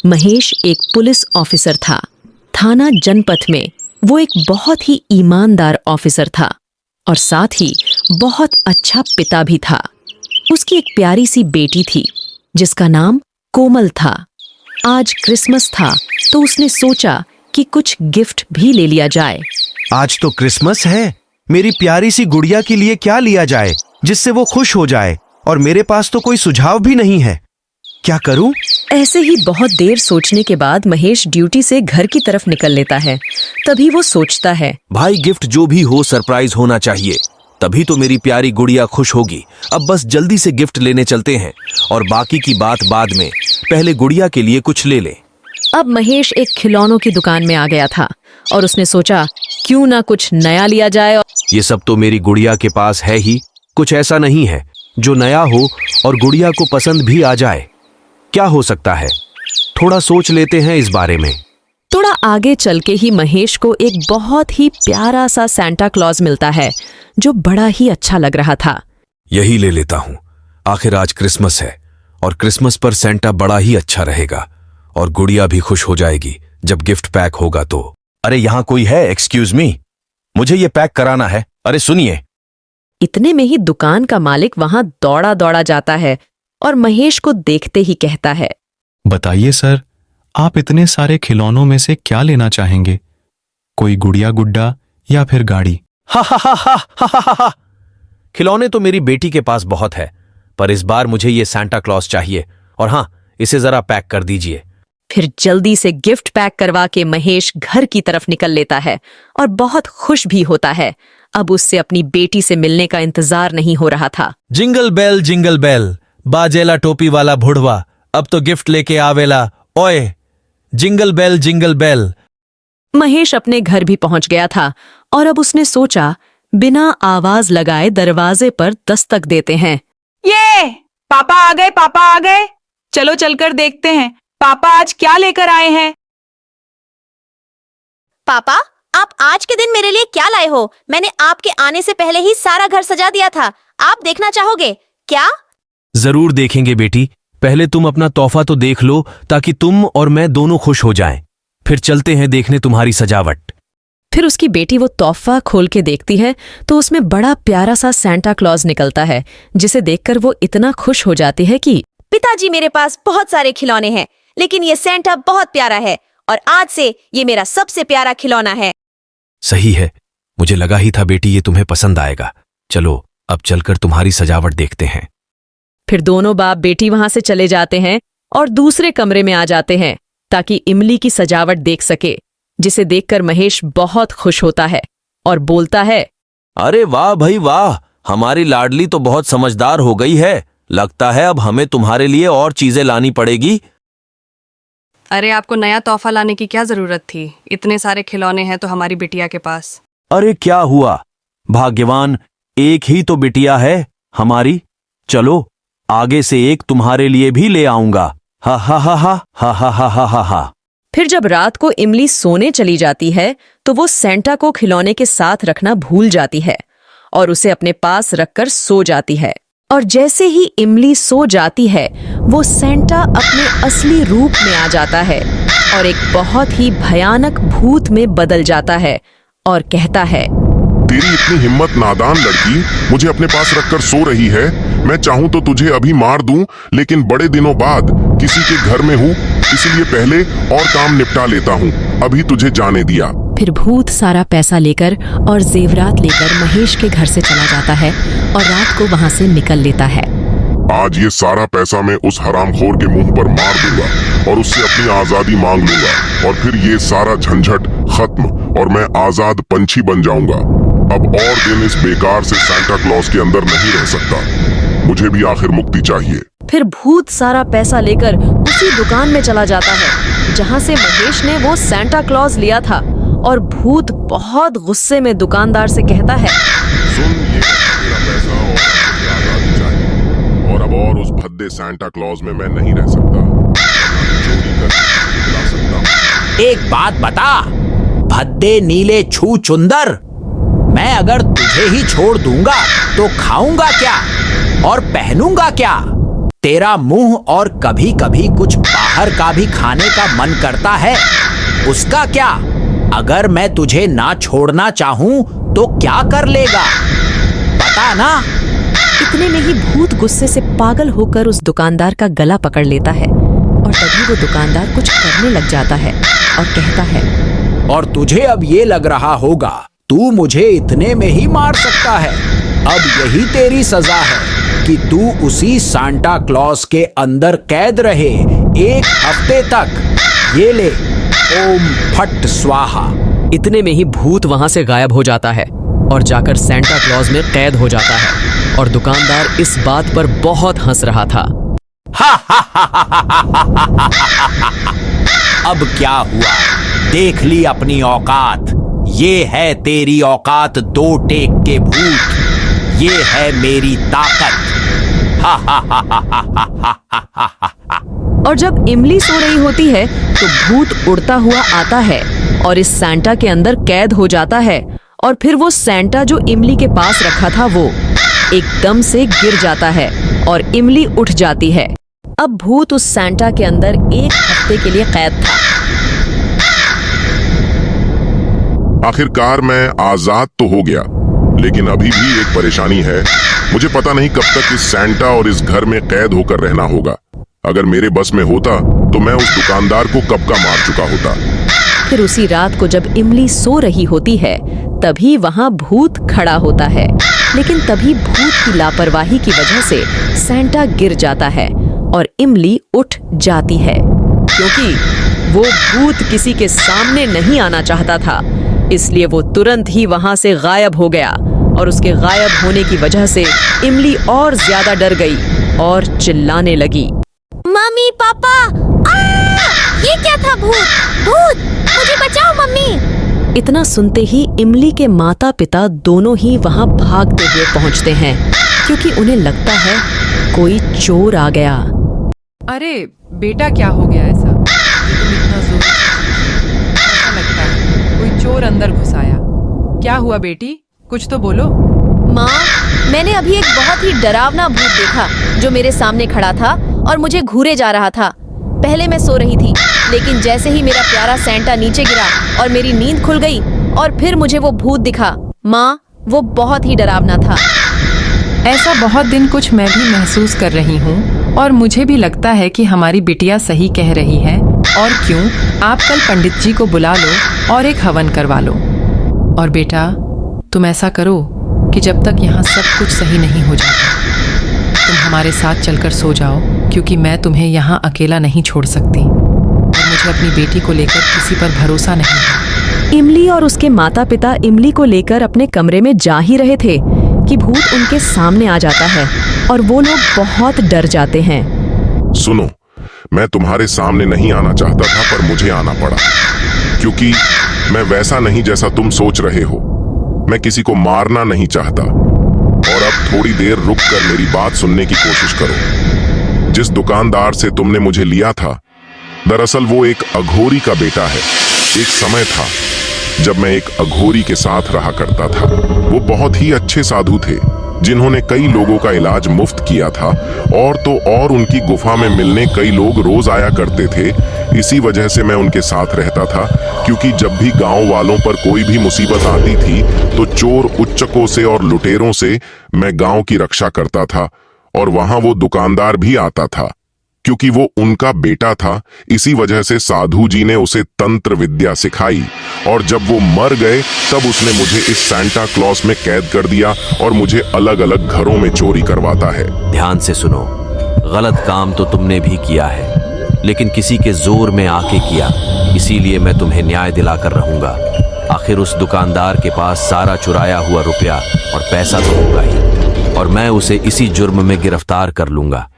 महेश एक police officer था। थाना जनपथ में वो एक बहुत ही ईमानदार ऑफिसर था और साथ ही बहुत अच्छा पिता भी था। उसकी एक प्यारी सी बेटी थी जिसका नाम कोमल था। आज क्रिसमस था तो उसने सोचा कि कुछ गिफ्ट भी ले लिया जाए। आज तो क्रिसमस है, मेरी प्यारी सी गुड़िया के लिए क्या लिया जाए जिससे वो खुश हो जाए, और मेरे पास तो कोई सुझाव भी नहीं है। क्या करूं? ऐसे ही बहुत देर सोचने के बाद महेश ड्यूटी से घर की तरफ निकल लेता है। तभी वो सोचता है, भाई गिफ्ट जो भी हो सरप्राइज होना चाहिए, तभी तो मेरी प्यारी गुड़िया खुश होगी। अब बस जल्दी से गिफ्ट लेने चलते हैं और बाकी की बात बाद में, पहले गुड़िया के लिए कुछ ले लें। अब महेश एक खिलौनों की दुकान में आ गया था और उसने सोचा क्यों ना कुछ नया लिया जाए। ये सब तो मेरी गुड़िया के पास है ही, कुछ ऐसा नहीं है जो नया हो और गुड़िया को पसंद भी आ जाए। क्या हो सकता है, थोड़ा सोच लेते हैं इस बारे में। थोड़ा आगे चल के ही महेश को एक बहुत ही प्यारा सा सांता क्लॉज मिलता है जो बड़ा ही अच्छा लग रहा था। यही ले लेता हूँ, आखिर आज क्रिसमस है और क्रिसमस पर सेंटा बड़ा ही अच्छा रहेगा और गुड़िया भी खुश हो जाएगी जब गिफ्ट पैक होगा तो। अरे यहाँ कोई है? एक्सक्यूज मी, मुझे ये पैक कराना है। अरे सुनिए। इतने में ही दुकान का मालिक वहां दौड़ा दौड़ा जाता है और महेश को देखते ही कहता है, बताइए सर, आप इतने सारे खिलौनों में से क्या लेना चाहेंगे? कोई गुड़िया गुड्डा या फिर गाड़ी? हा हा हा हा हा हा हा। खिलौने तो मेरी बेटी के पास बहुत है, पर इस बार मुझे ये सांता क्लॉज चाहिए, और हाँ, इसे जरा पैक कर दीजिए। फिर जल्दी से गिफ्ट पैक करवा के महेश घर की तरफ निकल लेता है और बहुत खुश भी होता है। अब उससे अपनी बेटी से मिलने का इंतजार नहीं हो रहा था। जिंगल बेल बाजेला टोपी वाला भुड़वा, अब तो गिफ्ट लेके आवेला ओए। Jingle bell. महेश अपने घर भी पहुंच गया था और अब उसने सोचा बिना आवाज लगाए दरवाजे पर दस्तक देते हैं। ये पापा आ गए। चलो चलकर देखते हैं पापा आज क्या लेकर आए हैं। पापा, आप आज के दिन मेरे लिए क्या लाए हो? मैंने आपके आने से पहले ही सारा घर सजा दिया था। आप देखना चाहोगे क्या? जरूर देखेंगे बेटी, पहले तुम अपना तोहफा तो देख लो ताकि तुम और मैं दोनों खुश हो जाएं। फिर चलते हैं देखने तुम्हारी सजावट। फिर उसकी बेटी वो तोहफा खोल के देखती है तो उसमें बड़ा प्यारा सा सांता क्लॉज निकलता है, जिसे देखकर वो इतना खुश हो जाती है कि पिताजी, मेरे पास बहुत सारे खिलौने हैं, लेकिन ये सेंटा बहुत प्यारा है और आज से ये मेरा सबसे प्यारा खिलौना है। सही है, मुझे लगा ही था बेटी ये तुम्हें पसंद आएगा। चलो अब चलकर तुम्हारी सजावट देखते हैं। फिर दोनों बाप बेटी वहां से चले जाते हैं और दूसरे कमरे में आ जाते हैं ताकि इमली की सजावट देख सके, जिसे देखकर महेश बहुत खुश होता है और बोलता है, अरे वाह भाई वाह, हमारी लाडली तो बहुत समझदार हो गई है। लगता है अब हमें तुम्हारे लिए और चीजें लानी पड़ेगी। अरे आपको नया तोहफा लाने की क्या जरूरत थी? इतने सारे खिलौने हैं तो हमारी बिटिया के पास। अरे क्या हुआ, भाग्यवान, एक ही तो बिटिया है हमारी। चलो आगे से एक तुम्हारे लिए भी ले आऊंगा। हा हा हा हा हा हा हा हा हा हा। फिर जब रात को इमली सोने चली जाती है तो वो सेंटा को खिलौने के साथ रखना भूल जाती है और उसे अपने पास रखकर सो जाती है। और जैसे ही इमली सो जाती है वो सेंटा अपने असली रूप में आ जाता है और एक बहुत ही भयानक भूत में बदल जाता है और कहता है, तेरी इतनी हिम्मत नादान लड़की, मुझे अपने पास रखकर सो रही है। मैं चाहूं तो तुझे अभी मार दूं, लेकिन बड़े दिनों बाद किसी के घर में हूं, इसलिए पहले और काम निपटा लेता हूं। अभी तुझे जाने दिया। फिर भूत सारा पैसा लेकर और जेवरात लेकर महेश के घर से चला जाता है और रात को वहां से निकल लेता है। आज ये सारा पैसा मैं उस हरामखोर के मुंह पर मार दूंगा और उससे अपनी आजादी मांग लूंगा, और फिर ये सारा झंझट खत्म और मैं आजाद पंछी बन जाऊंगा। अब और दिन इस बेकार से सांता क्लॉज के अंदर नहीं रह सकता। मुझे भी आखिर मुक्ति चाहिए। फिर भूत सारा पैसा लेकर उसी दुकान में चला जाता है जहां से महेश ने वो सांता क्लॉज लिया था और भूत बहुत गुस्से में दुकानदार से कहता है, सुन, ये मेरा पैसा और मुझे आजादी चाहिए, और अब और उस भद्दे सांता क्लॉज में मैं नहीं रह सकता। चोरी करके दिला सकता हूं। एक बात बता, भद्दे नीले छू चुंदर, मैं अगर तुझे ही छोड़ दूंगा तो खाऊंगा क्या और पहनूंगा क्या? तेरा मुंह और कभी कभी कुछ बाहर का भी खाने का मन करता है। उसका क्या? अगर मैं तुझे ना छोड़ना चाहूं तो क्या कर लेगा, पता ना? इतने में ही भूत गुस्से से पागल होकर उस दुकानदार का गला पकड़ लेता है और तभी वो दुकानदार कुछ करने लग जाता है और कहता है, और तुझे अब ये लग रहा होगा तू मुझे इतने में ही मार सकता है। अब यही तेरी सजा है कि तू उसी सांता क्लॉज के अंदर कैद रहे 1 हफ्ते तक। ये ले, ओम फट स्वाहा। इतने में ही भूत वहां से गायब हो जाता है और जाकर सेंटा क्लॉज में कैद हो जाता है और दुकानदार इस बात पर बहुत हंस रहा था। अब क्या हुआ, देख ली अपनी औकात। ये है तेरी औकात 2 टेक के भूत, ये है मेरी ताकत। और जब इमली सो रही होती है तो भूत उड़ता हुआ आता है और इस सैंटा के अंदर कैद हो जाता है और फिर वो सैंटा जो इमली के पास रखा था वो एकदम से गिर जाता है और इमली उठ जाती है। अब भूत उस सैंटा के अंदर 1 हफ्ते के लिए कैद था। आखिरकार मैं आजाद तो हो गया, लेकिन अभी भी एक परेशानी है। मुझे पता नहीं कब तक इस सैंटा और इस घर में कैद होकर रहना होगा। अगर मेरे बस में होता तो मैं उस दुकानदार को कब का मार चुका होता। फिर उसी रात को जब इमली सो रही होती है तभी वहां भूत खड़ा होता है, लेकिन तभी भूत की लापरवाही की वजह से सैंटा गिर जाता है और इमली उठ जाती है, क्योंकि वो भूत किसी के सामने नहीं आना चाहता था, इसलिए वो तुरंत ही वहां से गायब हो गया और उसके गायब होने की वजह से इमली और ज्यादा डर गई और चिल्लाने लगी, मम्मी पापा, ये क्या था? भूत भूत, मुझे बचाओ मम्मी। इतना सुनते ही इमली के माता पिता दोनों ही वहां भागते हुए पहुंचते हैं, क्योंकि उन्हें लगता है कोई चोर आ गया। अरे बेटा, क्या हो गया ऐसा? ये तुम इतना जोर से ऐसा लगता है कोई चोर अंदर घुस आया। क्या हुआ बेटी, कुछ तो बोलो। माँ, मैंने अभी एक बहुत ही डरावना भूत देखा जो मेरे सामने खड़ा था और मुझे घूरे जा रहा था। पहले मैं सो रही थी, लेकिन जैसे ही मेरा प्यारा सैंटा नीचे गिरा और मेरी नींद खुल गई और फिर मुझे वो भूत दिखा। माँ, वो बहुत ही डरावना था। ऐसा बहुत दिन कुछ मैं भी महसूस कर रही हूँ और मुझे भी लगता है कि हमारी बिटिया सही कह रही है। और क्यों, आप कल पंडित जी को बुला लो और एक हवन करवा लो। और बेटा, तुम ऐसा करो कि जब तक यहाँ सब कुछ सही नहीं हो जाता तुम हमारे साथ चलकर सो जाओ, क्योंकि मैं तुम्हें यहाँ अकेला नहीं छोड़ सकती और मुझे अपनी बेटी को लेकर किसी पर भरोसा नहीं है। इमली और उसके माता पिता इमली को लेकर अपने कमरे में जा ही रहे थे कि भूत उनके सामने आ जाता है और वो लोग बहुत डर जाते हैं। सुनो, मैं तुम्हारे सामने नहीं आना चाहता था, पर मुझे आना पड़ा, क्योंकि मैं वैसा नहीं जैसा तुम सोच रहे हो। मैं किसी को मारना नहीं चाहता। और अब थोड़ी देर रुक कर मेरी बात सुनने की कोशिश करो। जिस दुकानदार से तुमने मुझे लिया था, दरअसल वो एक अघोरी का बेटा है। एक समय था जब मैं एक अघोरी के साथ रहा करता था। वो बहुत ही अच्छे साधु थे, जिन्होंने कई लोगों का इलाज मुफ्त किया था। और तो और उनकी गुफा में मिलने कई लोग रोज आया करते थे। इसी वजह से मैं उनके साथ रहता था, क्योंकि जब भी गांव वालों पर कोई भी मुसीबत आती थी तो चोर उच्चकों से और लुटेरों से मैं गांव की रक्षा करता था। और वहां वो दुकानदार भी आता था, क्योंकि वो उनका बेटा था। इसी वजह से साधु जी ने उसे तंत्र विद्या सिखाई, और जब वो मर गए तब उसने मुझे इस सैंटा क्लॉज में कैद कर दिया और मुझे अलग अलग घरों में चोरी करवाता है। ध्यान से सुनो, गलत काम तो तुमने भी किया है, लेकिन किसी के जोर में आके किया, इसीलिए मैं तुम्हें न्याय दिलाकर रहूंगा। आखिर उस दुकानदार के पास सारा चुराया हुआ रुपया और पैसा तो होगा ही, और मैं उसे इसी जुर्म में गिरफ्तार कर लूंगा।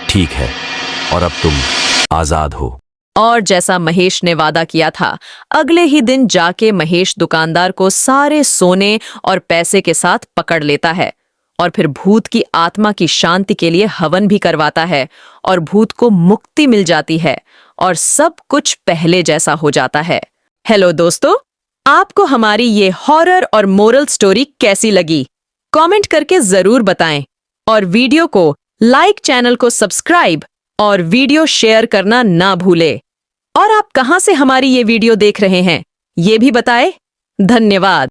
ठीक है, और अब तुम आजाद हो। और जैसा महेश ने वादा किया था, अगले ही दिन जाके महेश दुकानदार को सारे सोने और पैसे के साथ पकड़ लेता है और फिर भूत की आत्मा की शांति के लिए हवन भी करवाता है और भूत को मुक्ति मिल जाती है और सब कुछ पहले जैसा हो जाता है। हेलो दोस्तों, आपको हमारी ये हॉरर और मोरल स्टोरी कैसी लगी? कमेंट करके जरूर बताएं और वीडियो को लाइक, चैनल को सब्सक्राइब और वीडियो शेयर करना ना भूले। और आप कहां से हमारी ये वीडियो देख रहे हैं, ये भी बताएं। धन्यवाद।